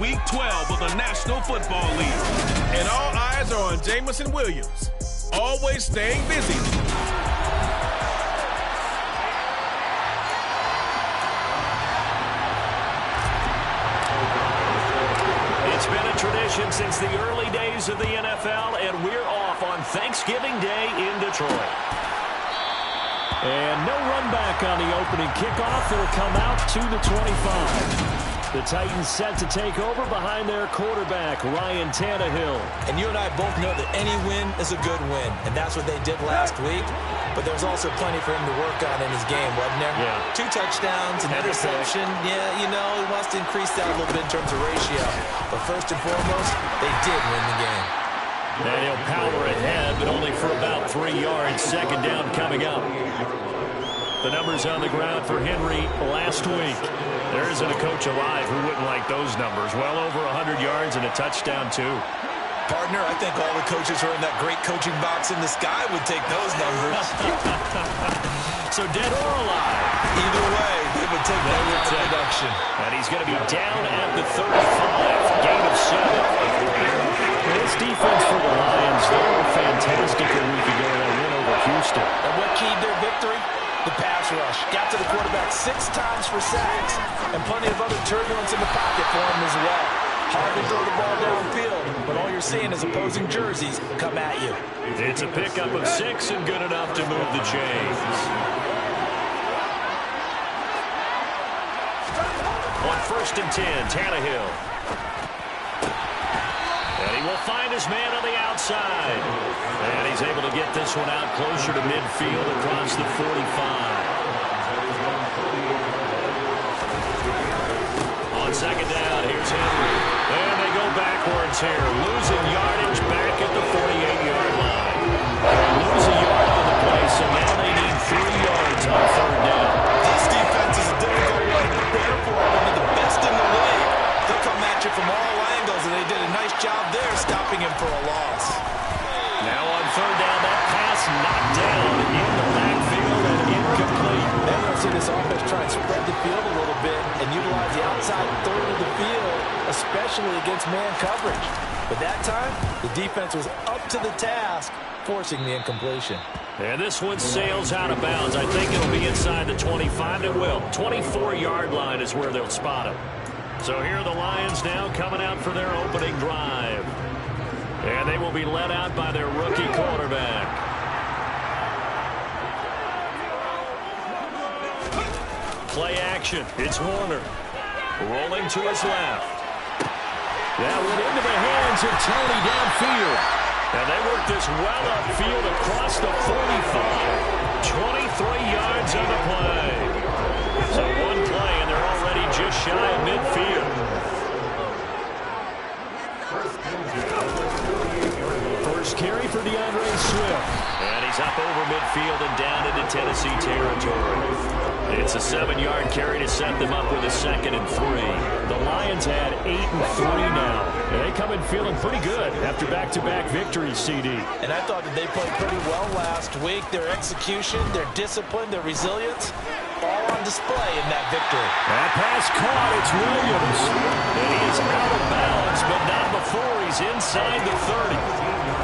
Week 12 of the National Football League. And all eyes are on Jamison Williams, always staying busy. It's been a tradition since the early days of the NFL, and we're off on Thanksgiving Day in Detroit. And no run back on the opening kickoff. It'll come out to the 25. The Titans set to take over behind their quarterback, Ryan Tannehill. And you and I both know that any win is a good win, and that's what they did last week. But there's also plenty for him to work on in his game, wasn't there? Yeah. 2 touchdowns, an interception. Yeah, you know, he wants to increase that a little bit in terms of ratio. But first and foremost, they did win the game. And he'll power ahead, but only for about 3 yards. Second down coming up. The numbers on the ground for Henry last week. There isn't a coach alive who wouldn't like those numbers. Well over 100 yards and a touchdown, too. Partner, I think all the coaches who are in that great coaching box in the sky would take those numbers. So dead or alive? Either way, they would take that production. And he's going to be down at the 35. Gain of 7. This defense for the Lions, they were fantastic a week ago in that win over Houston. And what keyed their victory? The pass rush. Got to the quarterback 6 times for sacks, and plenty of other turbulence in the pocket for him as well. Hard to throw the ball downfield, but all you're seeing is opposing jerseys come at you. It's a pickup of 6 and good enough to move the chains. On 1st and 10, Tannehill. And he will find his man on the outside. And he's able to get this one out closer to midfield across the 45. On 2nd down, here's Henry. And they go backwards here. Losing yardage back at the 48-yard line. Lose a yard on the play, so now they need 3 yards on 3rd down. This defense is a difficult one to prepare for. One of the best in the league. They'll come at you from all angles, and they did a nice job there stopping him for a loss. Now on 3rd down, that pass knocked down in the backfield and incomplete. Then we'll see this offense try and spread the field a little bit and utilize the outside third of the field, especially against man coverage. But that time, the defense was up to the task, forcing the incompletion. And this one sails out of bounds. I think it'll be inside the 25. It will. 24-yard line is where they'll spot him. So here are the Lions now coming out for their opening drive. And they will be led out by their rookie quarterback. Play action. It's Warner. Rolling to his left. That went into the hands of Tony downfield. And they work this well upfield across the 45. 23 yards on the play. So one play, and they're already just shy of midfield. First carry for DeAndre Swift. And he's up over midfield and down into Tennessee territory. It's a 7-yard carry to set them up with a 2nd and 3. The Lions had 8 and 3 now. And they come in feeling pretty good after back-to-back victories, CD. And I thought that they played pretty well last week. Their execution, their discipline, their resilience, all on display in that victory. That pass caught. It's Williams. And he is out of bounds, but not before he's inside the 30.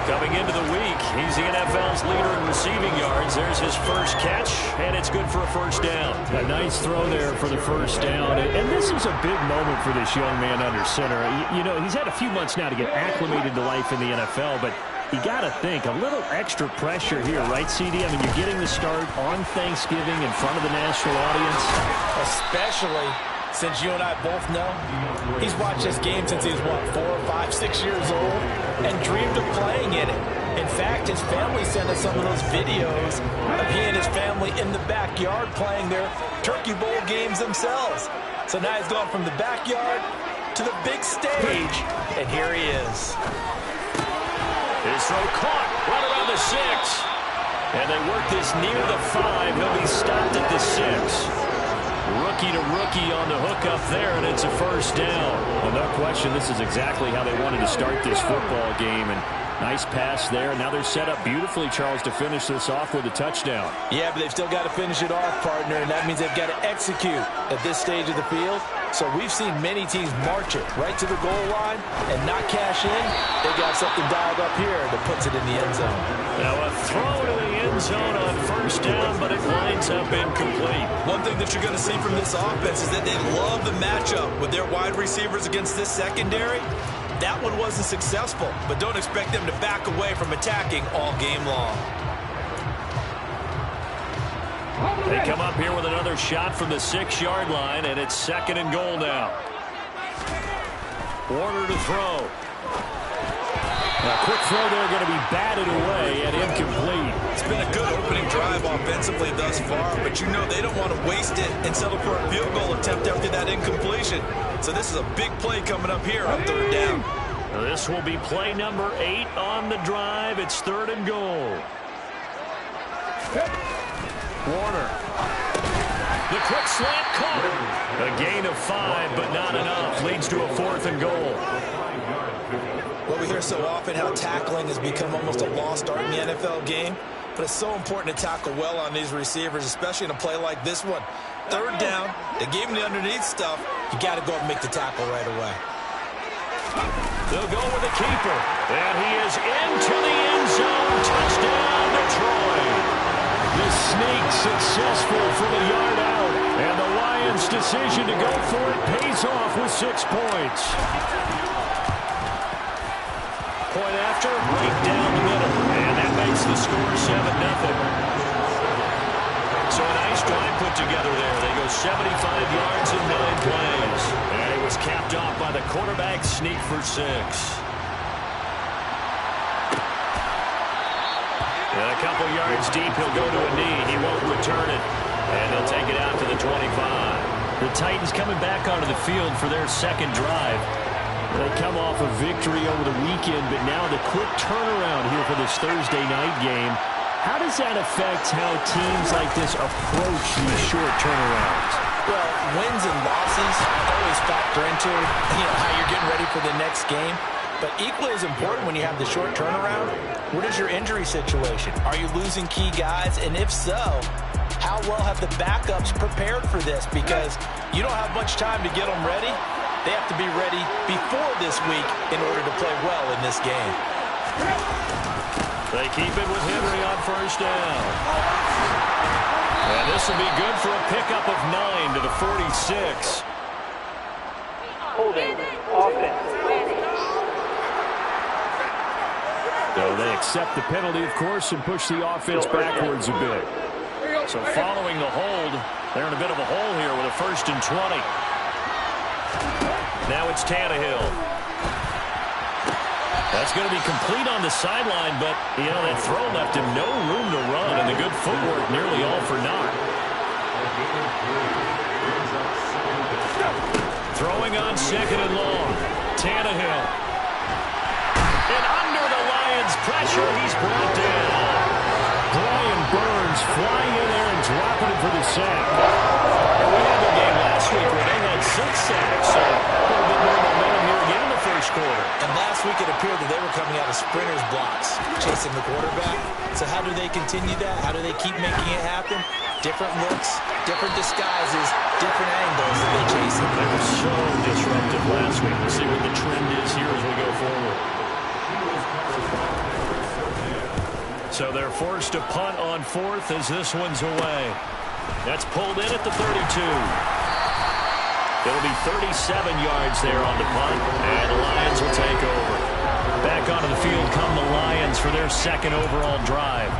Coming into the week, he's the NFL's leader in receiving yards. There's his first catch, and it's good for a 1st down. A nice throw there for the 1st down. And this is a big moment for this young man under center. You know, he's had a few months now to get acclimated to life in the NFL, but you got to think, a little extra pressure here, right, CD? I mean, you're getting the start on Thanksgiving in front of the national audience. Especially since you and I both know he's watched this game since he was, what, 4, 5, 6 years old and dreamed of playing in it. In fact, his family sent us some of those videos of he and his family in the backyard playing their Turkey Bowl games themselves. So now he's gone from the backyard to the big stage, and here he is. His throw caught right around the 6. And they work this near the 5. He'll be stopped at the 6. Rookie to rookie on the hook up there, and it's a 1st down. Well, no question, this is exactly how they wanted to start this football game. And nice pass there. Now they're set up beautifully, Charles, to finish this off with a touchdown. Yeah, but they've still got to finish it off, partner, and that means they've got to execute at this stage of the field. So we've seen many teams march it right to the goal line and not cash in. They got something dialed up here that puts it in the end zone. Now a throw to the end zone on first down, but it winds up incomplete. One thing that you're going to see from this offense is that they love the matchup with their wide receivers against this secondary. That one wasn't successful, but don't expect them to back away from attacking all game long. They come up here with another shot from the 6-yard line, and it's 2nd and goal now. Warner to throw. A quick throw there going to be batted away and incomplete. It's been a good opening drive offensively thus far, but you know they don't want to waste it and settle for a field goal attempt after that incompletion. So this is a big play coming up here on 3rd down. This will be play number 8 on the drive. It's 3rd and goal. Warner. The quick slant caught. A gain of 5, but not enough. Leads to a 4th and goal. Well, we hear so often how tackling has become almost a lost art in the NFL game, but it's so important to tackle well on these receivers, especially in a play like this one. 3rd down, they gave him the underneath stuff. You got to go and make the tackle right away. They'll go with the keeper, and he is into the end zone. Touchdown, Detroit. The sneak successful from a yard out, and the Lions' decision to go for it pays off with 6 points. Point after, right down the middle, and that makes the score 7-0. So a nice drive put together there. They go 75 yards in 9 plays, and it was capped off by the quarterback sneak for 6. And a couple yards deep, he'll go to a knee. He won't return it. And they'll take it out to the 25. The Titans coming back onto the field for their 2nd drive. They come off a victory over the weekend, but now the quick turnaround here for this Thursday night game. How does that affect how teams like this approach these short turnarounds? Well, wins and losses always factor into how you're getting ready for the next game. But equally as important when you have the short turnaround, what is your injury situation? Are you losing key guys? And if so, how well have the backups prepared for this? Because you don't have much time to get them ready. They have to be ready before this week in order to play well in this game. They keep it with Henry on first down. And this will be good for a pickup of 9 to the 46. Holding offense. So they accept the penalty, of course, and push the offense backwards a bit. So following the hold, they're in a bit of a hole here with a 1st and 20. Now it's Tannehill. That's going to be complete on the sideline, but, that throw left him no room to run, and the good footwork nearly all for naught. Throwing on 2nd and long. Tannehill. And under the Lions' pressure, he's brought down. Brian Burns flying in there and dropping it for the sack. And we had the game last week where they had 6 sacks, so a little bit more momentum here again in the first quarter. And last week it appeared that they were coming out of sprinters blocks, chasing the quarterback. So how do they continue that? How do they keep making it happen? Different looks, different disguises, different angles that they chase it. They were so disruptive last week. We'll see what the trend is here as we go forward. So they're forced to punt on 4th as this one's away. That's pulled in at the 32. It'll be 37 yards there on the punt, and the Lions will take over. Back onto the field come the Lions for their 2nd overall drive.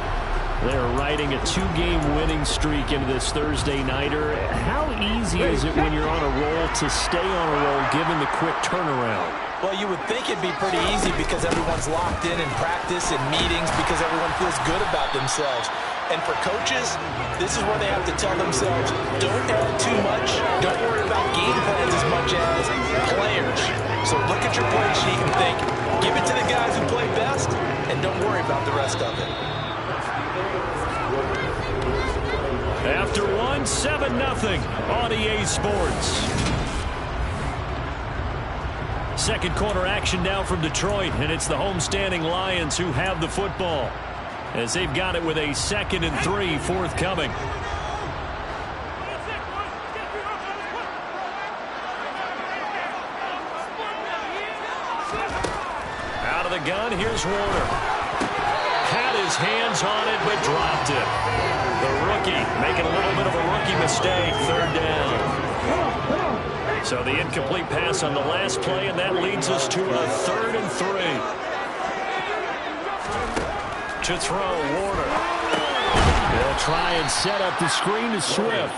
They're riding a 2-game winning streak into this Thursday nighter. How easy is it when you're on a roll to stay on a roll given the quick turnaround? Well, you would think it'd be pretty easy because everyone's locked in practice and meetings because everyone feels good about themselves. And for coaches, this is where they have to tell themselves, don't add too much. Don't worry about game plans as much as players. So look at your play sheet and think, give it to the guys who play best, and don't worry about the rest of it. After 7-0 on EA Sports. 2nd quarter action now from Detroit, and it's the homestanding Lions who have the football as they've got it with a 2nd and 3 forthcoming. gun. Here's Warner. Had his hands on it, but dropped it. The rookie making a little bit of a rookie mistake. Third down. So the incomplete pass on the last play, and that leads us to a 3rd and 3. To throw, Warner. They'll try and set up the screen to Swift.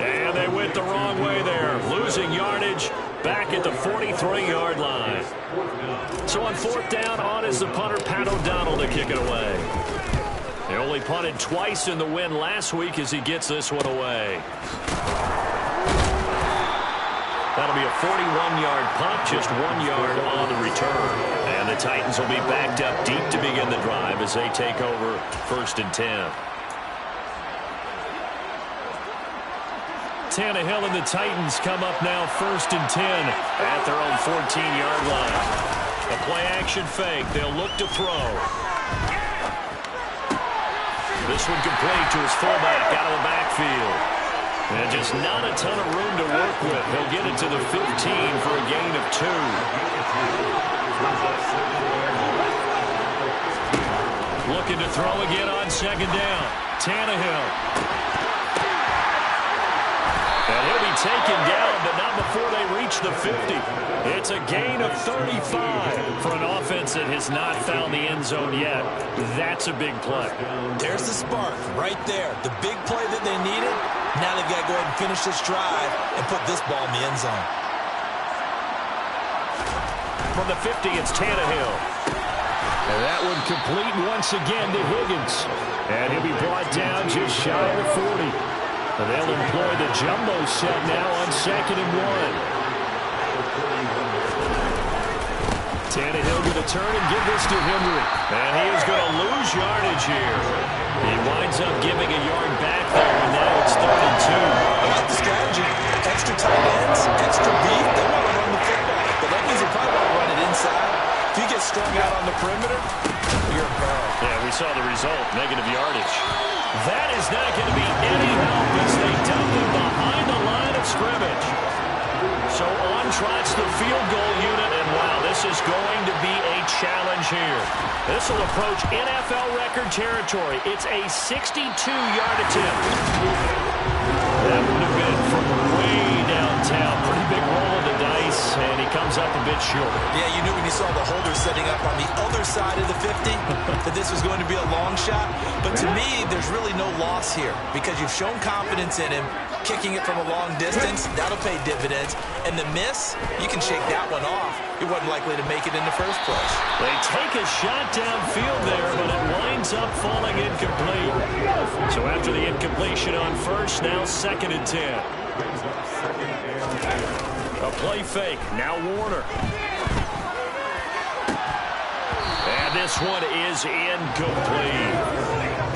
And they went the wrong way there. Losing yardage back at the 43-yard line. So on 4th down, on is the punter, Pat O'Donnell, to kick it away. They only punted twice in the win last week as he gets this one away. That'll be a 41-yard punt, just 1 yard on the return. And the Titans will be backed up deep to begin the drive as they take over 1st and 10. Tannehill and the Titans come up now 1st and 10 at their own 14-yard line. A play-action fake. They'll look to throw. This one complete to his fullback out of the backfield. And just not a ton of room to work with. He'll get it to the 15 for a gain of 2. Looking to throw again on 2nd down. Tannehill. And he'll be taken down, but not before they reach the 50. It's a gain of 35 for an offense that has not found the end zone yet. That's a big play. There's the spark right there. The big play that they needed. Now they've got to go ahead and finish this drive and put this ball in the end zone. From the 50, it's Tannehill. And that one complete once again to Higgins. And he'll be brought down just shy of the 40. And they'll employ the jumbo set now on 2nd and 1. Tannehill going to turn and give this to Henry. And he is going to lose yardage here. He winds up giving a yard back there, and now it's 3rd and 2. I like the strategy. Extra tight ends, extra beef. They want to run the football. But that means they probably want to run it inside. If you get strung out on the perimeter, you're in peril. Yeah, we saw the result, negative yardage. That is not going to be any help as they dump him behind the line of scrimmage. So on trots the field goal unit, and wow, this is going to be a challenge here. This will approach NFL record territory. It's a 62-yard attempt. That would have been from way downtown. Pretty big roll of the dice, and he comes up a bit short. Yeah, you knew when you saw the holder setting up on the other side of the 50 that this was going to be a long shot. But to me, there's really no loss here because you've shown confidence in him. Kicking it from a long distance, that'll pay dividends. And the miss, you can shake that one off. He wasn't likely to make it in the first place. They take a shot downfield there, but it winds up falling incomplete. So after the incompletion on 1st, now 2nd and 10. A play fake. Now Warner. And this one is incomplete.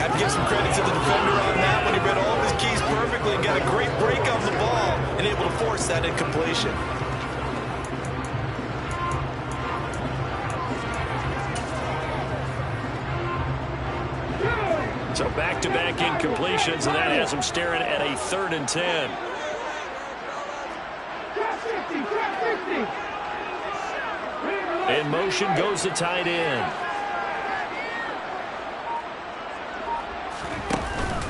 Have to give some credit to the defender on that when he read all of his keys perfectly and got a great break on the ball and able to force that incompletion. So back-to-back incompletions, and that has him staring at a 3rd and 10. In motion goes the tight end.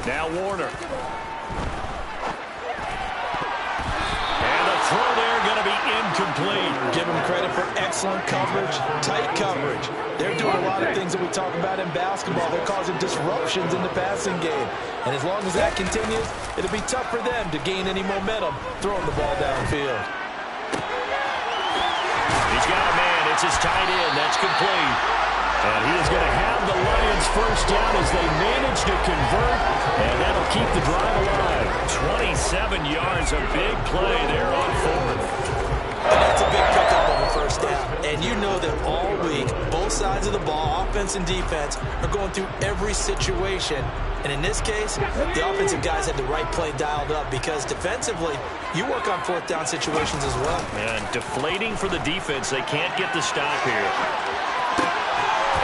Now Warner. And the throw there going to be incomplete. Give them credit for excellent coverage, tight coverage. They're doing a lot of things that we talk about in basketball. They're causing disruptions in the passing game. And as long as that continues, it'll be tough for them to gain any momentum throwing the ball downfield. He's got a man. It's his tight end. That's complete. And he is going to have the Lions first down as they manage to convert, and that'll keep the drive alive. 27 yards, a big play there on 4th. And that's a big pickup on the first down. And you know that all week, both sides of the ball, offense and defense, are going through every situation. And in this case, the offensive guys had the right play dialed up because defensively, you work on 4th down situations as well. And deflating for the defense. They can't get the stop here.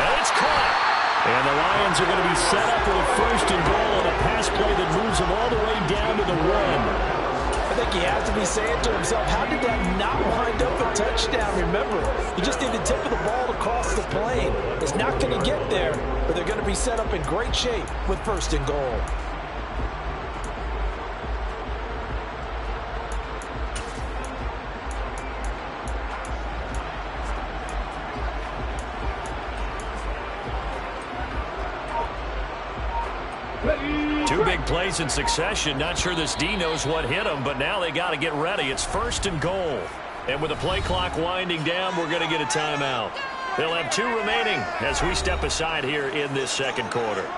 And it's caught. And the Lions are going to be set up with a 1st and goal on a pass play that moves them all the way down to the 1. And think he has to be saying to himself, how did that not wind up a touchdown? Remember, you just need the tip of the ball to cross the plane. It's not going to get there, but they're going to be set up in great shape with 1st and goal. Two big plays in succession. Not sure this D knows what hit him, but now they got to get ready. It's 1st and goal. And with the play clock winding down, we're going to get a timeout. They'll have 2 remaining as we step aside here in this 2nd quarter.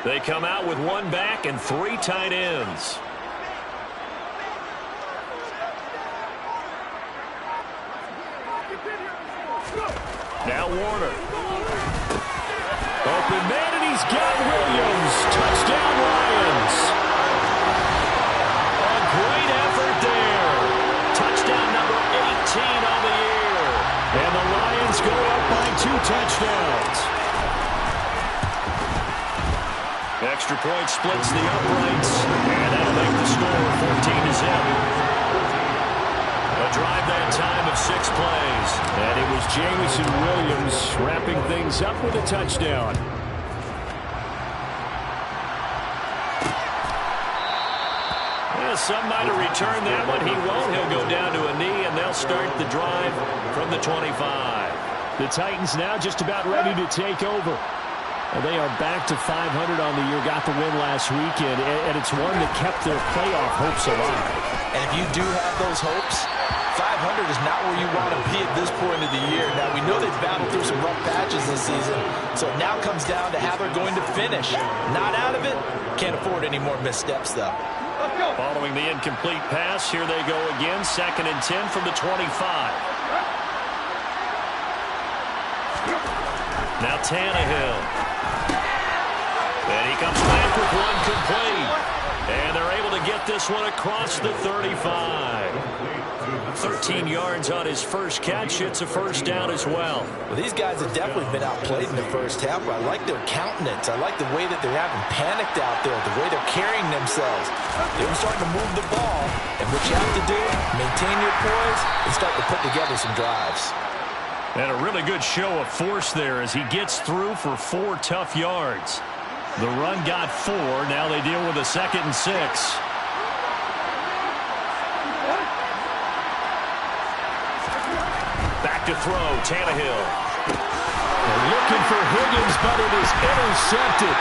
They come out with 1 back and 3 tight ends. Now Warner. Open man, and he's got Williams. Touchdown, Lions. A great effort there. Touchdown number 18 on the year. And the Lions go up by 2 touchdowns. Extra point splits the uprights, and that'll make the score 14-0. A drive that time of 6 plays. And it was Jameson Williams wrapping things up with a touchdown. Yeah, some might have returned that one. He won't. He'll go down to a knee, and they'll start the drive from the 25. The Titans now just about ready to take over. They are back to 500 on the year, got the win last weekend, and it's one that kept their playoff hopes alive. And if you do have those hopes, 500 is not where you want to be at this point of the year. Now, we know they've battled through some rough patches this season, so it now comes down to how they're going to finish. Not out of it. Can't afford any more missteps, though. Following the incomplete pass, here they go again, 2nd and 10 from the 25. Now Tannehill. And he comes back with 1 complete. And they're able to get this one across the 35. 13 yards on his first catch. It's a 1st down as well. Well, these guys have definitely been outplayed in the first half, but I like their countenance. I like the way that they're having panicked out there, the way they're carrying themselves. They're starting to move the ball. And what you have to do, maintain your poise and start to put together some drives. And a really good show of force there as he gets through for 4 tough yards. The run got 4. Now they deal with a 2nd and 6. Back to throw, Tannehill. They're looking for Higgins, but it is intercepted.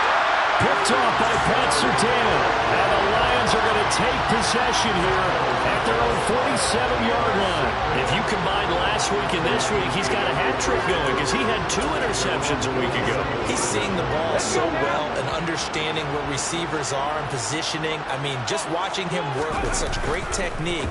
Picked off by Pat Surtain. And the Lions are going to take possession here at their own 47-yard line. If you combine last week and this week, he's got a hat trick going because he had 2 interceptions a week ago. He's seeing the ball so well and understanding where receivers are and positioning. I mean, just watching him work with such great technique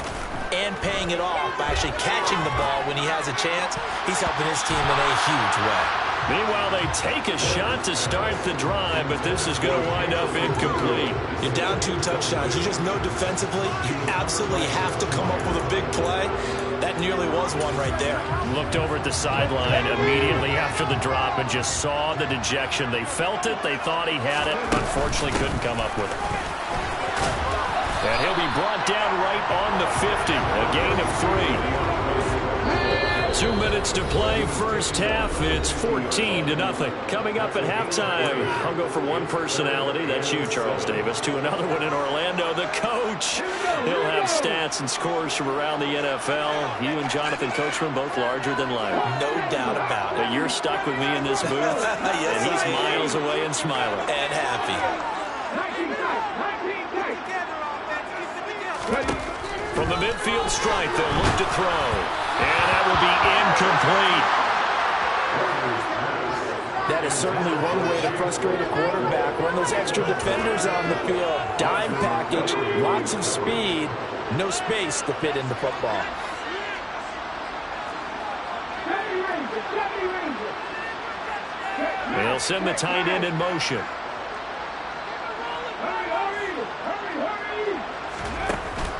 and paying it off by actually catching the ball when he has a chance, he's helping his team in a huge way. Meanwhile, they take a shot to start the drive, but this is going to wind up incomplete. You're down 2 touchdowns. You just know defensively you absolutely have to come up with a big play. That nearly was one right there. Looked over at the sideline immediately after the drop and just saw the dejection. They felt it. They thought he had it. Unfortunately, couldn't come up with it. And he'll be brought down right on the 50. A gain of 3. 2 minutes to play, first half. It's 14-0. Coming up at halftime, I'll go from one personality, that's you, Charles Davis, to another one in Orlando, the coach. He'll have stats and scores from around the NFL. You and Jonathan Coachman, both larger than life. No doubt about it. But you're stuck with me in this booth, yes, and he's miles away and smiling. And happy. From the midfield stripe, they'll look to throw. And that will be incomplete. That is certainly one way to frustrate a quarterback. Run those extra defenders on the field. Dime package, lots of speed, no space to fit in the football. They'll send the tight end in motion.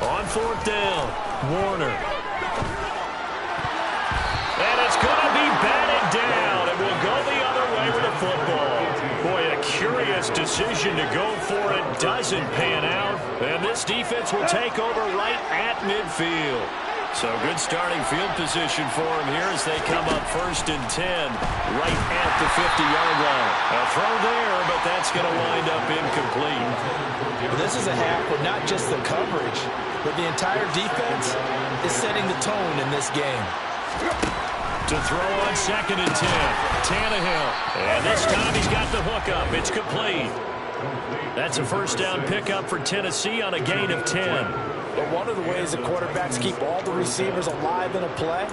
On fourth down, Warner. And it's going to be batted down, and we'll go the other way with the football. Boy, a curious decision to go for it. Doesn't pan out, and this defense will take over right at midfield. So good starting field position for them here as they come up 1st and 10 right at the 50-yard line. A throw there, but that's going to wind up incomplete. This is a half where not just the coverage, but the entire defense is setting the tone in this game. To throw on 2nd and 10, Tannehill. And this time he's got the hook up. It's complete. That's a first down pickup for Tennessee on a gain of 10. But one of the ways that quarterbacks keep all the receivers alive in a play,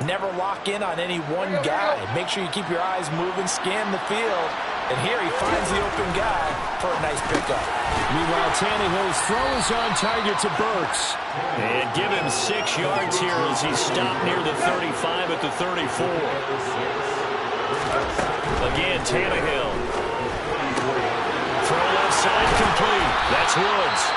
never lock in on any one guy. Make sure you keep your eyes moving, scan the field. And here he finds the open guy for a nice pickup. Meanwhile, Tannehill's throw is on target to Burks. And give him 6 yards here as he stopped near the 35 at the 34. Again, Tannehill. Throw left side complete. That's Woods.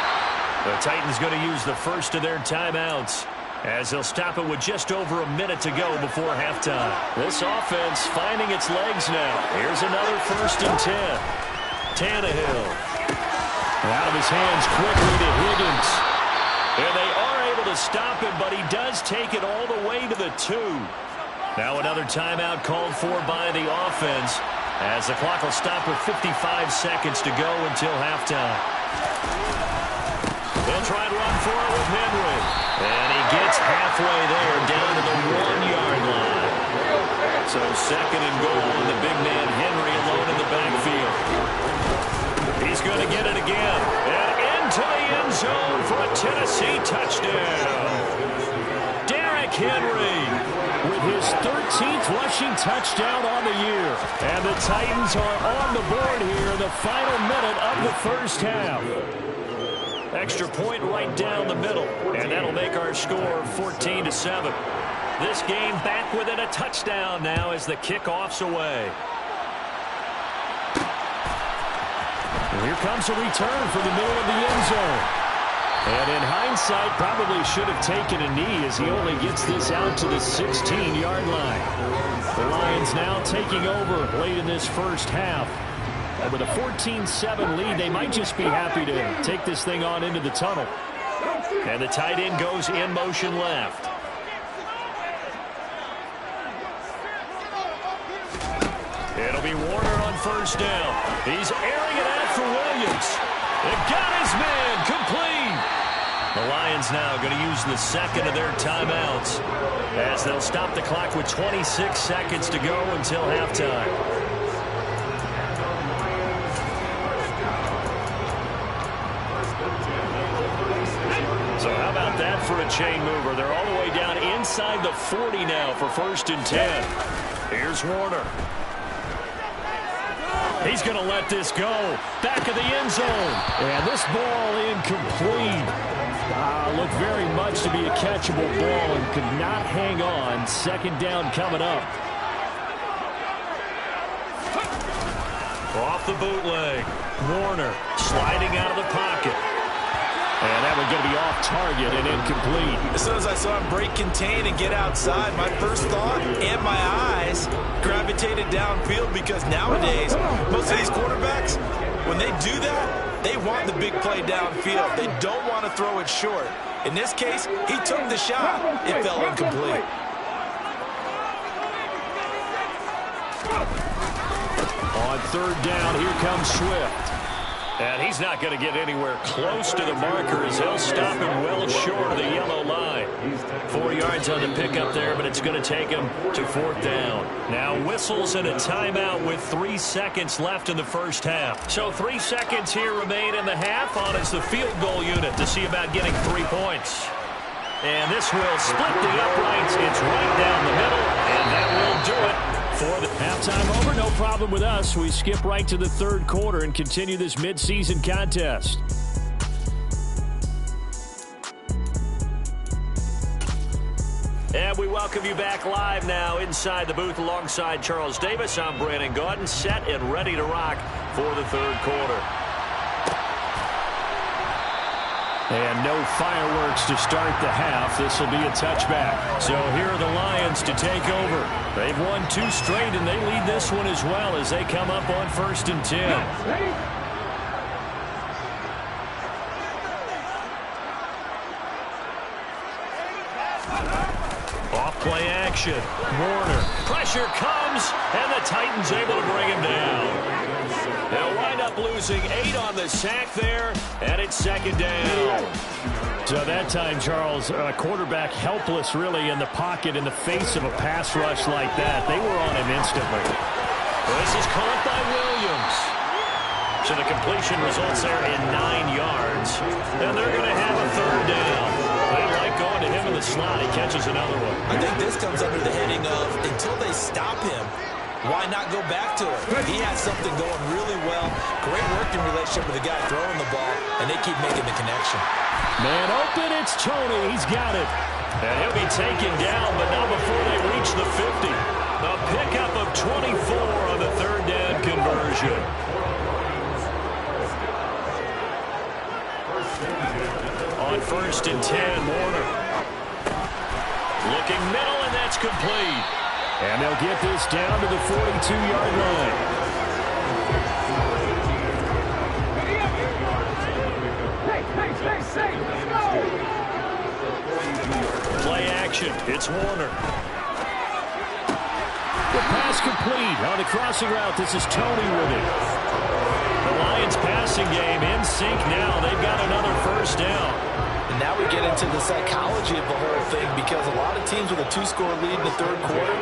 The Titans going to use the first of their timeouts as they'll stop it with just over a minute to go before halftime. This offense finding its legs now. Here's another 1st and 10. Tannehill. Out of his hands quickly to Higgins. And they are able to stop him, but he does take it all the way to the 2. Now another timeout called for by the offense as the clock will stop with 55 seconds to go until halftime. They'll try and run for it with Henry. And he gets halfway there down to the 1-yard line. So 2nd and goal, and the big man Henry alone in the backfield. He's going to get it again. And into the end zone for a Tennessee touchdown. Derrick Henry With his 13th rushing touchdown on the year. And the Titans are on the board here in the final minute of the first half. Extra point right down the middle, and that'll make our score 14-7. This game back within a touchdown now as the kickoff's away. And here comes a return from the middle of the end zone. And in hindsight, probably should have taken a knee as he only gets this out to the 16-yard line. The Lions now taking over late in this first half. And with a 14-7 lead, they might just be happy to take this thing on into the tunnel. And the tight end goes in motion left. It'll be Warner on first down. He's airing it out for Williams. It got his man complete. The Lions now going to use the second of their timeouts as they'll stop the clock with 26 seconds to go until halftime. So how about that for a chain mover? They're all the way down inside the 40 now for 1st and 10. Here's Warner. He's going to let this go. Back of the end zone. And this ball incomplete. Looked very much to be a catchable ball and could not hang on. 2nd down coming up. Off the bootleg. Warner sliding out of the pocket. And that one's going to be off target and incomplete. As soon as I saw him break contain and get outside, my first thought and my eyes gravitated downfield because nowadays, most of these quarterbacks, when they do that, they want the big play downfield. They don't want to throw it short. In this case, he took the shot. It fell incomplete. On 3rd down, here comes Swift. And he's not going to get anywhere close to the marker as they'll stop him well short of the yellow line. 4 yards on the pickup there, but it's going to take him to 4th down. Now whistles and a timeout with 3 seconds left in the first half. So 3 seconds here remain in the half on as the field goal unit to see about getting 3 points. And this will split the uprights. It's right down the middle, and that will do it. For the halftime over, no problem with us. We skip right to the 3rd quarter and continue this midseason contest. And we welcome you back live now inside the booth alongside Charles Davis. I'm Brandon Gaudin, set and ready to rock for the third quarter. And no fireworks to start the half. This will be a touchback. So here are the Lions to take over. They've won 2 straight, and they lead this one as well as they come up on 1st and 10. Play action. Warner. Pressure comes, and the Titans able to bring him down. They'll wind up losing 8 on the sack there, and it's 2nd down. So that time, Charles, quarterback helpless really in the pocket in the face of a pass rush like that. They were on him instantly. This is caught by Williams. So the completion results there in 9 yards, and they're going to have a 3rd down. They like going to him in the slot. He catches another one. I think this comes under the heading of until they stop him, why not go back to it? He has something going really well. Great working relationship with the guy throwing the ball, and they keep making the connection. Man open, it's Tony. He's got it. And he'll be taken down, but not before they reach the 50. A pickup of 24 on the 3rd down conversion. On 1st and 10, Warner. Looking middle, and that's complete. And they'll get this down to the 42-yard line. Play action. It's Warner. The pass complete on the crossing route. This is Tony with it. The Lions passing game in sync now. They've got another 1st down. And now we get into the psychology of the whole thing, because a lot of teams with a 2-score lead in the 3rd quarter,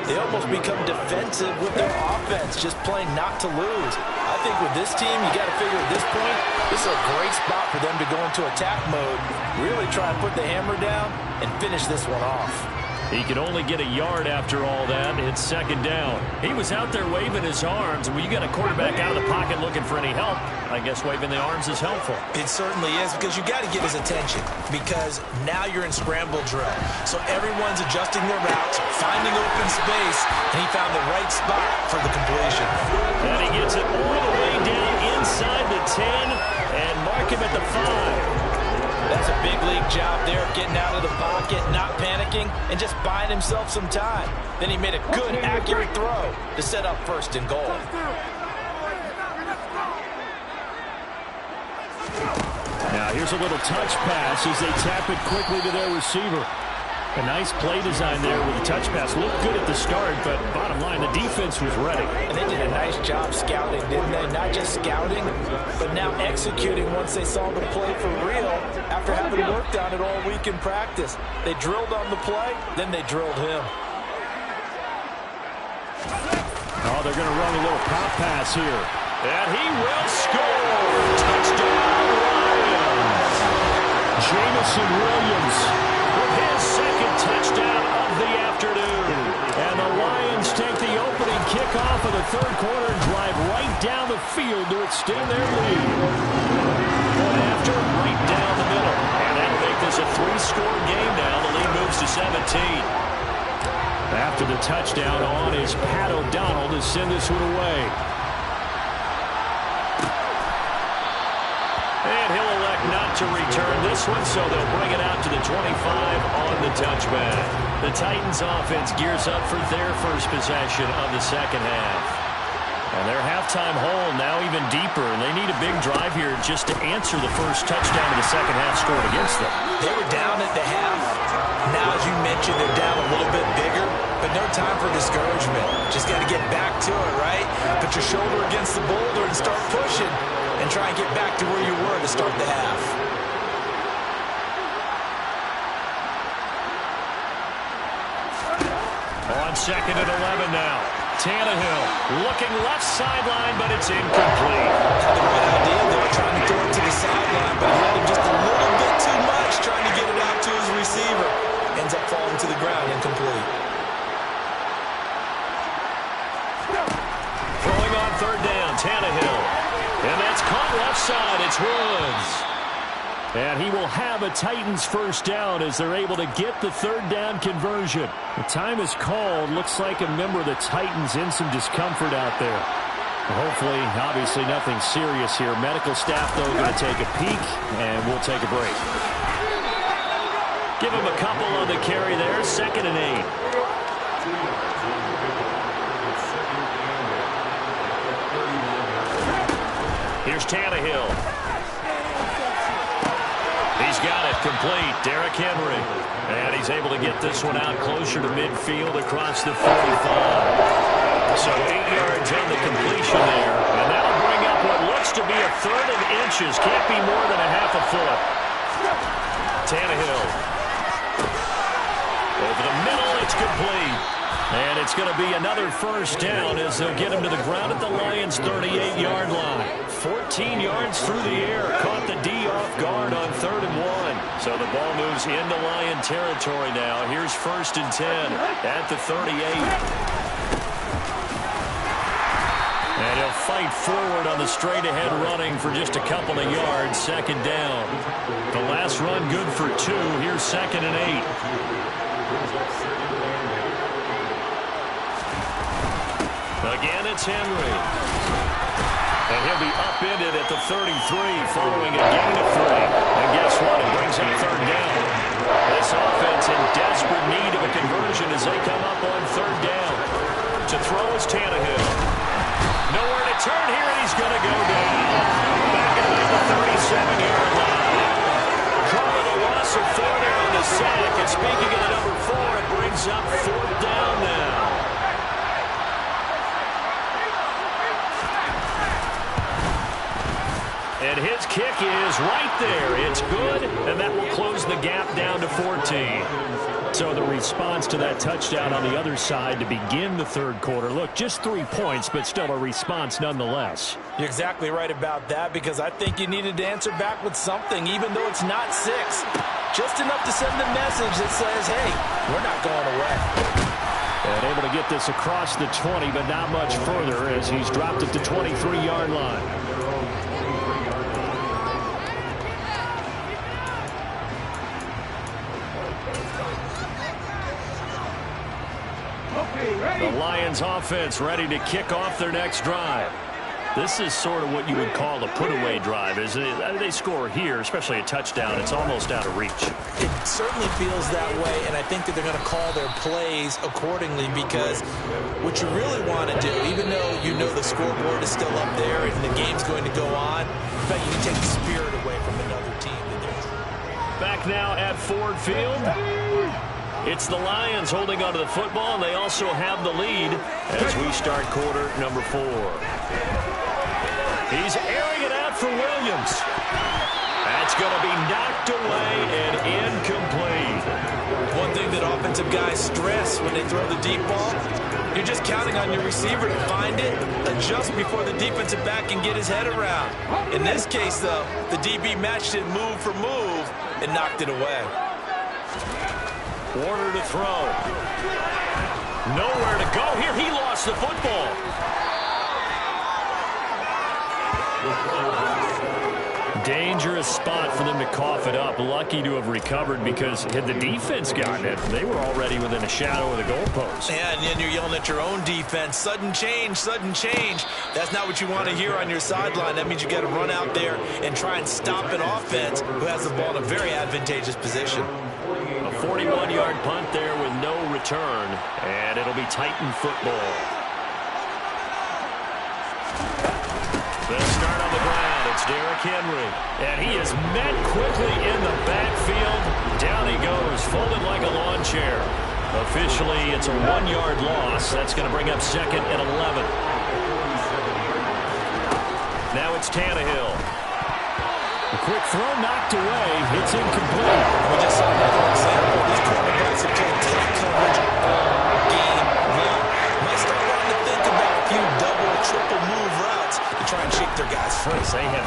they almost become defensive with their offense, just playing not to lose. I think with this team, you got to figure at this point, this is a great spot for them to go into attack mode, really try and put the hammer down and finish this one off. He could only get a yard after all that. It's 2nd down. He was out there waving his arms. When you got a quarterback out of the pocket looking for any help, I guess waving the arms is helpful. It certainly is, because you got to get his attention, because now you're in scramble drill. So everyone's adjusting their routes, finding open space, and he found the right spot for the completion. And he gets it all the way down inside the 10 and mark him at the 5. That's a big league job there, getting out of the pocket, not panicking, and just buying himself some time. Then he made a good, accurate throw to set up 1st and goal. Now here's a little touch pass as they tap it quickly to their receiver. A nice play design there with the touch pass. Looked good at the start, but bottom line, the defense was ready. And they did a nice job scouting, didn't they? Not just scouting, but now executing once they saw the play for real after having worked on it all week in practice. They drilled on the play, then they drilled him. Oh, they're going to run a little pop pass here. And he will score. Touchdown, Lions. Jamison Williams with his 2nd touchdown of the afternoon. And the Lions take the opening kickoff of the 3rd quarter and drive right down the field to extend their lead. One after, right down the middle. And that'll make this a 3-score game now. The lead moves to 17. After the touchdown on is Pat O'Donnell to send this one away. And he'll elect not to return this one, so they'll bring it out to the 25 on the touchback. The Titans offense gears up for their first possession of the 2nd half. And their halftime hole now even deeper, and they need a big drive here just to answer the first touchdown of the 2nd half scored against them. They were down at the half. Now, as you mentioned, they're down a little bit bigger, but no time for discouragement. Just got to get back to it, right? Put your shoulder against the boulder and start pushing, and try and get back to where you were to start the half. On 2nd and 11 now. Tannehill looking left sideline, but it's incomplete. Had the right idea there, trying to throw it to the sideline, but he had him just a little bit too much, trying to get it out to his receiver. Ends up falling to the ground, incomplete. Throwing on 3rd down, Tannehill. And that's caught left side. It's Woods. And he will have a Titans first down as they're able to get the third down conversion. The time is called. Looks like a member of the Titans in some discomfort out there. Hopefully, obviously nothing serious here. Medical staff, though, going to take a peek, and we'll take a break. Give him a couple on the carry there. 2nd and 8. Here's Tannehill. He's got it complete. Derrick Henry. And he's able to get this one out closer to midfield across the 45. So 8 yards on the completion there. And that'll bring up what looks to be a 3rd and inches. Can't be more than a half a foot. Tannehill. Over the middle, it's complete. And it's going to be another first down as they'll get him to the ground at the Lions' 38-yard line. 14 yards through the air. Caught the D off guard on 3rd and 1. So the ball moves into Lion territory now. Here's 1st and 10 at the 38. And he'll fight forward on the straight-ahead running for just a couple of yards. 2nd down. The last run good for 2. Here's 2nd and 8. Again, it's Henry. And he'll be upended at the 33 following a gain of 3. And guess what? It brings up 3rd down. This offense in desperate need of a conversion as they come up on 3rd down. To throw is Tannehill. Nowhere to turn here, and he's going to go down. Back at the 37-yard line. Calling a loss of 4 there on the sack. And speaking of the number 4, it brings up 4th down now. And his kick is right there. It's good, and that will close the gap down to 14. So the response to that touchdown on the other side to begin the 3rd quarter. Look, just 3 points, but still a response nonetheless. You're exactly right about that, because I think you needed to answer back with something, even though it's not 6. Just enough to send a message that says, hey, we're not going away. And able to get this across the 20, but not much further as he's dropped it to 23-yard line. The Lions offense ready to kick off their next drive. This is sort of what you would call a put-away drive, isn't it? They score here, especially a touchdown. It's almost out of reach. It certainly feels that way, and I think that they're going to call their plays accordingly, because what you really want to do, even though you know the scoreboard is still up there and the game's going to go on, but you can take the spirit away from another team. Back now at Ford Field. It's the Lions holding onto the football, and they also have the lead as we start quarter number 4. He's airing it out for Williams. That's going to be knocked away and incomplete. One thing that offensive guys stress when they throw the deep ball, you're just counting on your receiver to find it, adjust before the defensive back can get his head around. In this case, though, the DB matched it move for move and knocked it away. Warner to throw. Nowhere to go here. He lost the football. Dangerous spot for them to cough it up. Lucky to have recovered, because had the defense gotten it, they were already within a shadow of the goalpost. Yeah, and then you're yelling at your own defense. Sudden change, sudden change. That's not what you want to hear on your sideline. That means you got to run out there and try and stop an offense who has the ball in a very advantageous position. A 41-yard punt there with no return, and it'll be Titan football. The start on the ground, it's Derrick Henry. And he is met quickly in the backfield. Down he goes, folded like a lawn chair. Officially, it's a 1-yard loss. That's going to bring up 2nd and 11. Now it's Tannehill. A quick throw knocked away. It's incomplete. We just saw another example. These quarterbacks have played tight coverage all game long. Might start wanting to think about a few double, triple move routes to try and shake their guys free.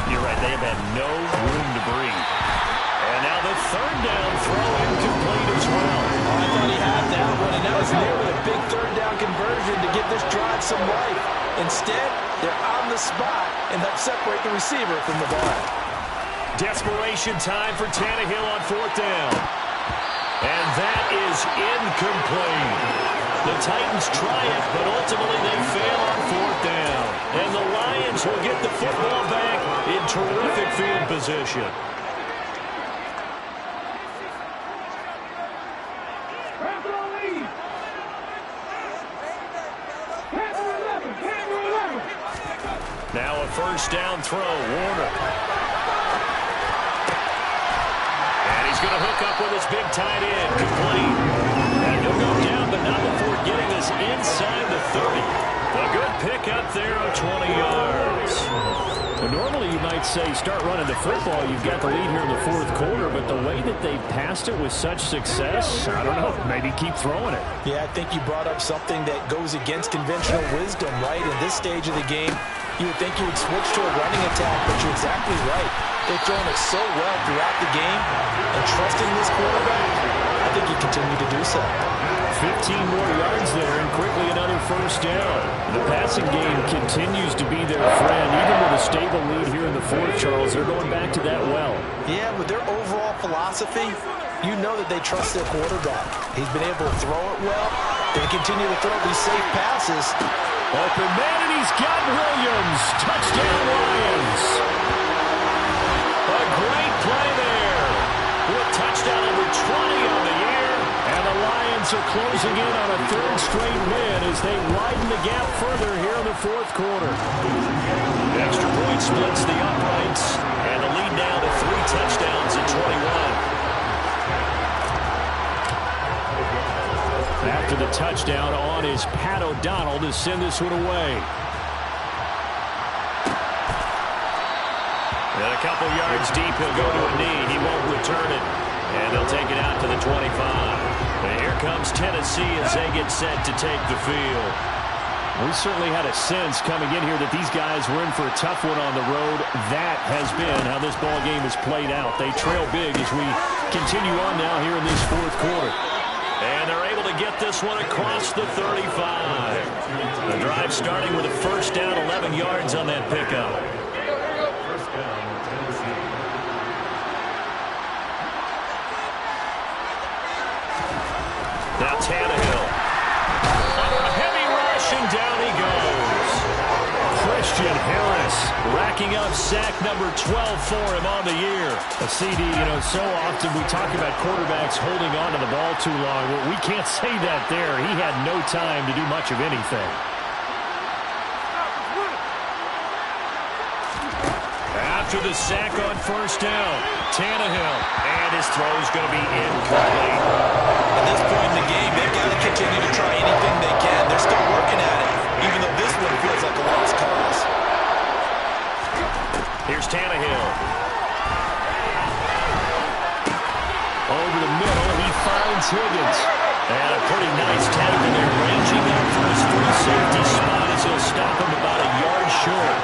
You're right, they have had no room to breathe. And now the 3rd down throw incomplete as well. I thought he had that one, and that was nearly a big 3rd down conversion to give this drive some life. Instead, they're on the spot and help separate the receiver from the ball. Desperation time for Tannehill on 4th down. And that is incomplete. The Titans try it, but ultimately they fail on 4th down. And the Lions will get the football back in terrific field position. Now a first down throw, Warner. And he's going to hook up with his big tight end, complete. And he'll go down, but not before getting us inside the 30. A good pickup there of 20 yards. Well, normally you might say start running the football. You've got the lead here in the 4th quarter, but the way that they passed it with such success, I don't know, maybe keep throwing it. Yeah, I think you brought up something that goes against conventional wisdom, right? In this stage of the game, you would think you would switch to a running attack, but you're exactly right. They've thrown it so well throughout the game, and trusting this quarterback, I think you continue to do so. 15 more yards there, and quickly another first down. The passing game continues to be their friend. Even with a stable lead here in the 4th, Charles, they're going back to that well. Yeah, with their overall philosophy, you know that they trust their quarterback. He's been able to throw it well. They continue to throw these safe passes. Open man, and he's got Williams. Touchdown, Lions. A great play there. With touchdown number 20 on the year. And the Lions are closing in on a 3rd straight win as they widen the gap further here in the 4th quarter. The extra point splits the uprights. And the lead now to 3 touchdowns at 21. After the touchdown on is Pat O'Donnell to send this one away. And a couple yards deep, he'll go to a knee. He won't return it. And they'll take it out to the 25. And here comes Tennessee as they get set to take the field. We certainly had a sense coming in here that these guys were in for a tough one on the road. That has been how this ball game has played out. They trail big as we continue on now here in this 4th quarter. And they're able to get this one across the 35. The drive starting with a first down, 11 yards on that pickup. Now Tannehill. Under a heavy rush, and down he goes. Christian Harris racking up sack number 12 for him on the year. A CD, so often we talk about quarterbacks holding on to the ball too long. Well, we can't say that there. He had no time to do much of anything. After the sack on first down, Tannehill, and his throw's going to be incomplete. At this point in the game, they've got to continue to try anything they can. They're still working at it, even though this one feels like a lost cause. Here's Tannehill. Over the middle, he finds Higgins. And a pretty nice tackle there, ranging out for his free safety spot as he'll stop him about a yard short.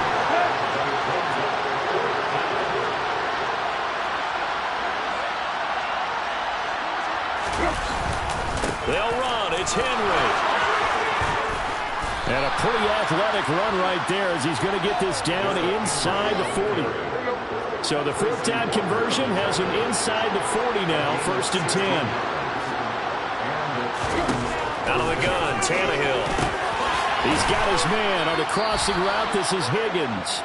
They'll run. It's Henry. And a pretty athletic run right there as he's going to get this down inside the 40. So the 4th down conversion has him inside the 40 now, 1st and 10. Out of the gun, Tannehill. He's got his man on the crossing route. This is Higgins.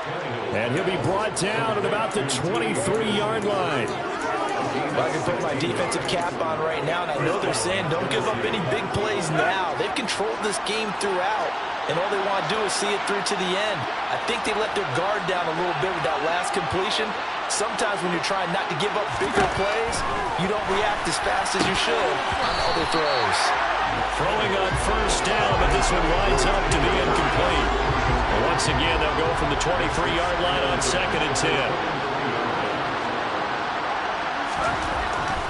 And he'll be brought down at about the 23-yard line. I can put my defensive cap on right now, and I know they're saying don't give up any big plays now. They've controlled this game throughout, and all they want to do is see it through to the end. I think they let their guard down a little bit with that last completion. Sometimes when you're trying not to give up bigger plays, you don't react as fast as you should on other throws. Throwing on first down, but this one winds up to be incomplete. And once again, they'll go from the 23-yard line on 2nd and 10.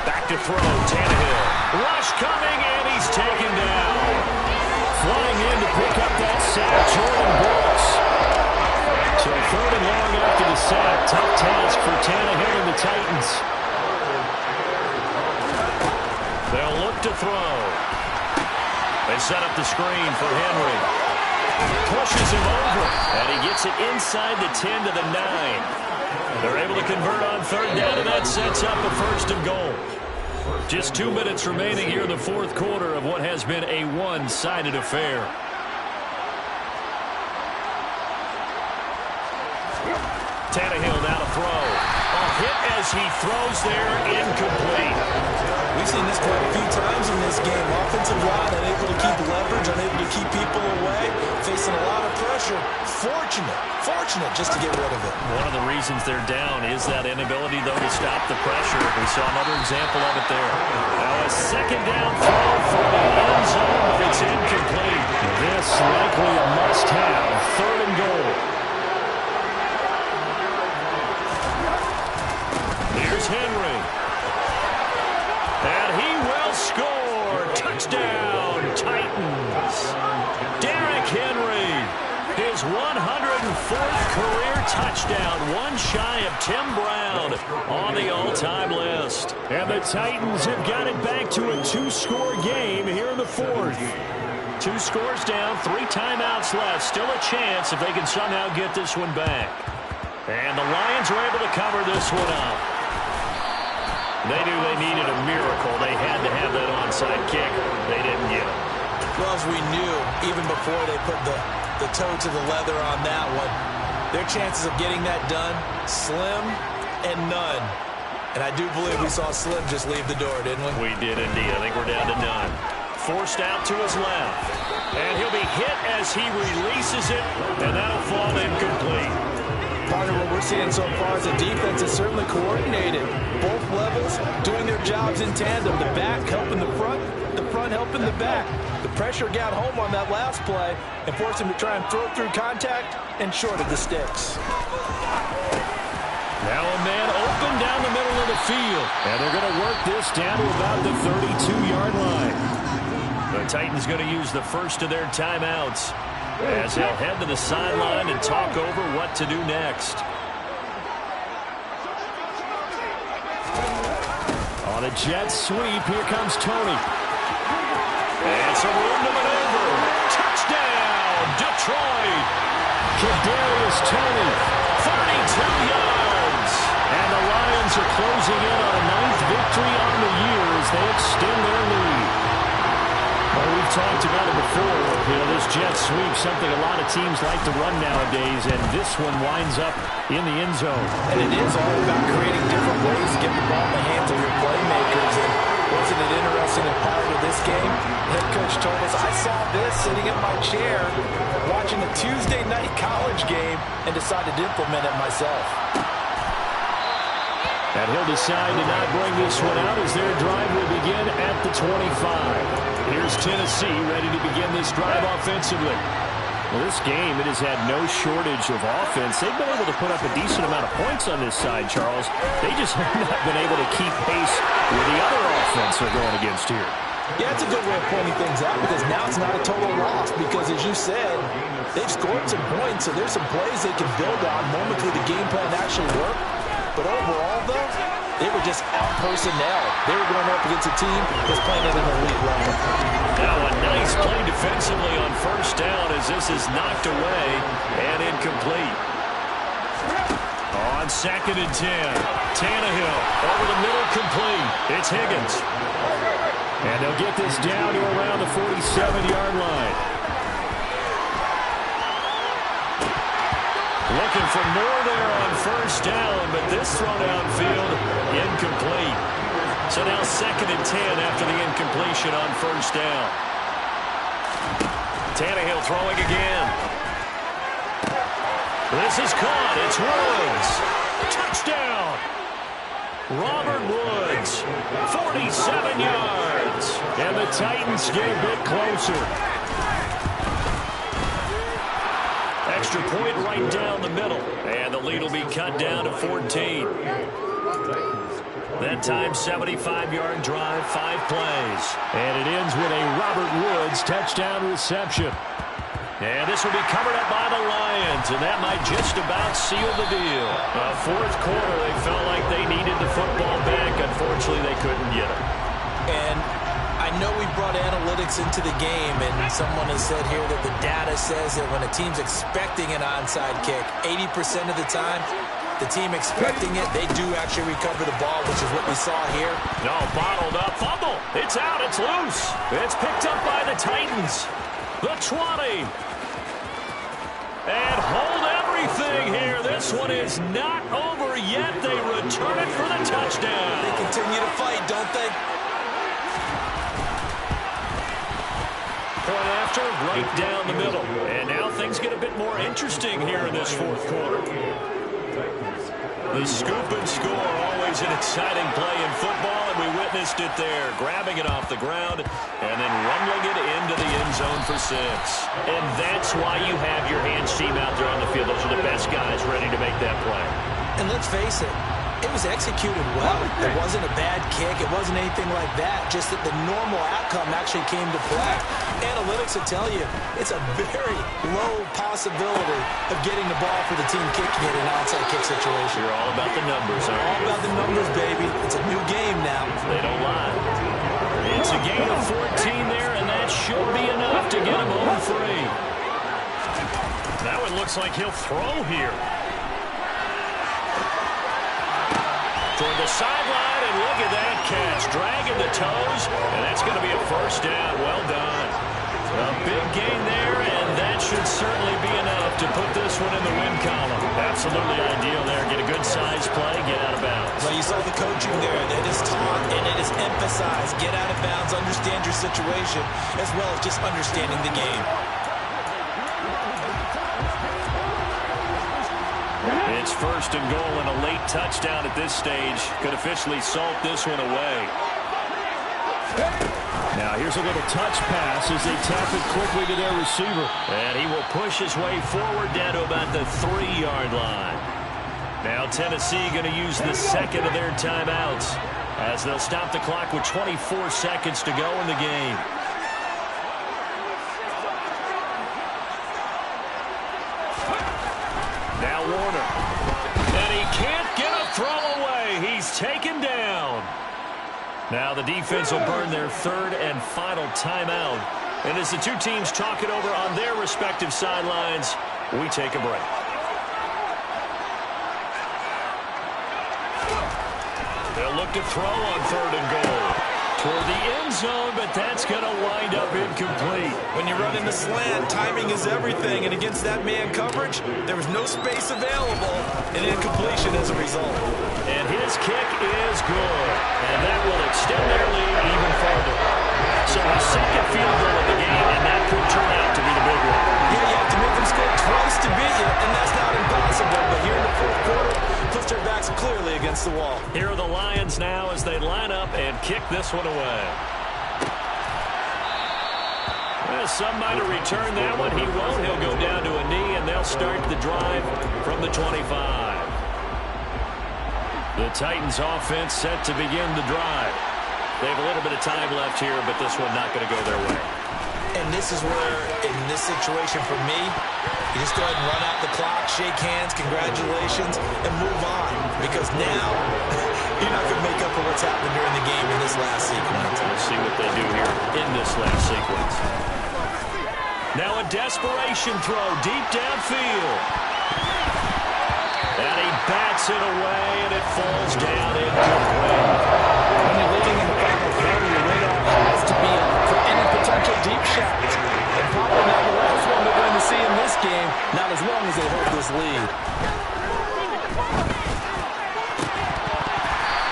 Back to throw, Tannehill. Rush coming, and he's taken down. Flying in to pick up that sack, Jordan Brooks. So 3rd and long after the sack. Tough task for Tannehill and the Titans. They'll look to throw. They set up the screen for Henry. Pushes him over, and he gets it inside the 10 to the 9. They're able to convert on third down, and that sets up a 1st and goal. Just 2 minutes remaining here in the fourth quarter of what has been a one-sided affair. Tannehill now to throw. A hit as he throws there, incomplete. We've seen this quite a few times in this game. Offensive line unable to keep leverage, unable to keep people away, facing a lot of pressure. Fortunate just to get rid of it. One of the reasons they're down is that inability, though, to stop the pressure. We saw another example of it there. Now a 2nd down throw for the end zone, but it's incomplete. This likely a must-have 3rd and goal. Here's Henry. And he will score. Touchdown, Titans. Derrick Henry, his 104th career touchdown, one shy of Tim Brown on the all-time list. And the Titans have got it back to a 2-score game here in the 4th. 2 scores down, 3 timeouts left. Still a chance if they can somehow get this one back. And the Lions are able to cover this one up. They knew they needed a miracle. They had to have that onside kick. They didn't get it. Well, as we knew, even before they put the toe to the leather on that one, their chances of getting that done, slim and none. And I do believe we saw Slim just leave the door, didn't we? We did indeed. I think we're down to none. Forced out to his left. And he'll be hit as he releases it, and that'll fall incomplete. Part of what we're seeing so far is the defense is certainly coordinated. Both levels doing their jobs in tandem. The back helping the front helping the back. The pressure got home on that last play and forced him to try and throw through contact and short of the sticks. Now a man open down the middle of the field. And they're going to work this down to about the 32-yard line. The Titans going to use the first of their timeouts as they'll head to the sideline and talk over what to do next. On a jet sweep, here comes Tony. And some room to maneuver. Touchdown, Detroit. Kadarius Toney. 32 yards. And the Lions are closing in on a 9th victory on the year as they extend their lead. Well, we've talked about it before. This jet sweep, something a lot of teams like to run nowadays, and this one winds up in the end zone. And it is all about creating different ways to get the ball in the hands of your playmakers. And wasn't it interesting that prior to this game, head coach told us, I saw this sitting in my chair watching a Tuesday night college game and decided to implement it myself. And he'll decide to not bring this one out as their drive will begin at the 25. Here's Tennessee ready to begin this drive offensively. Well, this game, it has had no shortage of offense. They've been able to put up a decent amount of points on this side, Charles. They just have not been able to keep pace with the other offense they're going against here. Yeah, it's a good way of pointing things out because now it's not a total loss because, as you said, they've scored some points, so there's some plays they can build on, moments where the game plan actually worked. But overall, though, they were just out-personnel. They were going up against a team that's playing at an elite level. Now a nice play defensively on first down as this is knocked away and incomplete. On 2nd and 10, Tannehill over the middle, complete. It's Higgins. And they'll get this down to around the 47-yard line. Looking for more there on first down, but this throw downfield, incomplete. So now 2nd and 10 after the incompletion on first down. Tannehill throwing again. This is caught. It's Woods. Touchdown. Robert Woods, 47 yards. And the Titans get a bit closer. Extra point right down the middle. And the lead will be cut down to 14. That time, 75-yard drive, 5 plays. And it ends with a Robert Woods touchdown reception. And this will be covered up by the Lions, and that might just about seal the deal. Fourth quarter, they felt like they needed the football back. Unfortunately, they couldn't get it. And I know we brought analytics into the game, and someone has said here that the data says that when a team's expecting an onside kick, 80% of the time, the team expecting it, they do actually recover the ball, which is what we saw here. No, bottled up, fumble. It's out, it's loose. It's picked up by the Titans. The 20. And hold everything here. This one is not over yet. They return it for the touchdown. They continue to fight, don't they? Point after, right down the middle. And now things get a bit more interesting here in this fourth quarter. The scoop and score, always an exciting play in football, and we witnessed it there, grabbing it off the ground and then rumbling it into the end zone for 6. And that's why you have your hands team out there on the field. Those are the best guys ready to make that play. And let's face it, it was executed well. It wasn't a bad kick. It wasn't anything like that. Just that the normal outcome actually came to play. Analytics will tell you it's a very low possibility of getting the ball for the team kicking it in an outside kick situation. You're all about the numbers, aren't you? All about the numbers, baby. It's a new game now. They don't lie. It's a gain of 14 there, and that should be enough to get him home free. That one looks like he'll throw here. Toward the sideline, and look at that catch. Dragging the toes, and that's going to be a first down. Well done. A big gain there, and that should certainly be enough to put this one in the win column. Absolutely ideal there. Get a good size play, get out of bounds. Well, you saw the coaching there. It is taught and it is emphasized. Get out of bounds, understand your situation, as well as just understanding the game. It's first and goal, and a late touchdown at this stage could officially salt this one away. Now here's a little touch pass as they tap it quickly to their receiver. And he will push his way forward down to about the 3-yard line. Now Tennessee going to use the second of their timeouts as they'll stop the clock with 24 seconds to go in the game. Now Warner. And he can't get a throw away. He's taken down. Now the defense will burn their third and final timeout. And as the two teams talk it over on their respective sidelines, we take a break. They'll look to throw on third and goal. Toward the end zone, but that's going to wind up incomplete. When you run in the slant, timing is everything, and against that man coverage, there was no space available, and incompletion as a result. And his kick is good, and that will extend their lead even further. So his second field goal of the game, and that could turn out to be the big one. Yeah, you have to make them score twice to beat you, and that's not impossible. But here in the fourth quarter, puts their backs clearly against the wall. Here are the Lions now as they line up and kick this one away. Well, some might have returned that one. He won't. He'll go down to a knee, and they'll start the drive from the 25. The Titans offense set to begin the drive. They have a little bit of time left here, but this one not going to go their way. And this is where, in this situation for me, you just go ahead and run out the clock, shake hands, congratulations, and move on. Because now, you're not going to make up for what's happened during the game in this last sequence. We'll see what they do here in this last sequence. Now a desperation throw deep downfield. And he bats it away, and it falls down incomplete. When you're leading in the final quarter, your radar has to be up for any potential deep shots. And probably not the last one we're going to see in this game, not as long as they hold this lead.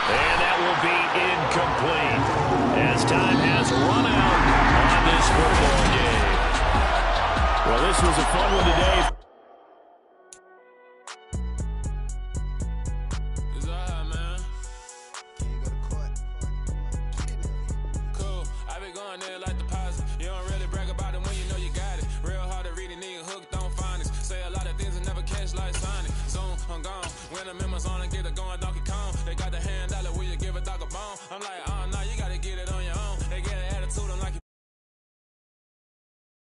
And that will be incomplete as time has run out on this football game. Well, this was a fun one today. When the members on and get it going Donkey Kong, they got the hand dollar, will you give a dog a bone? I'm like,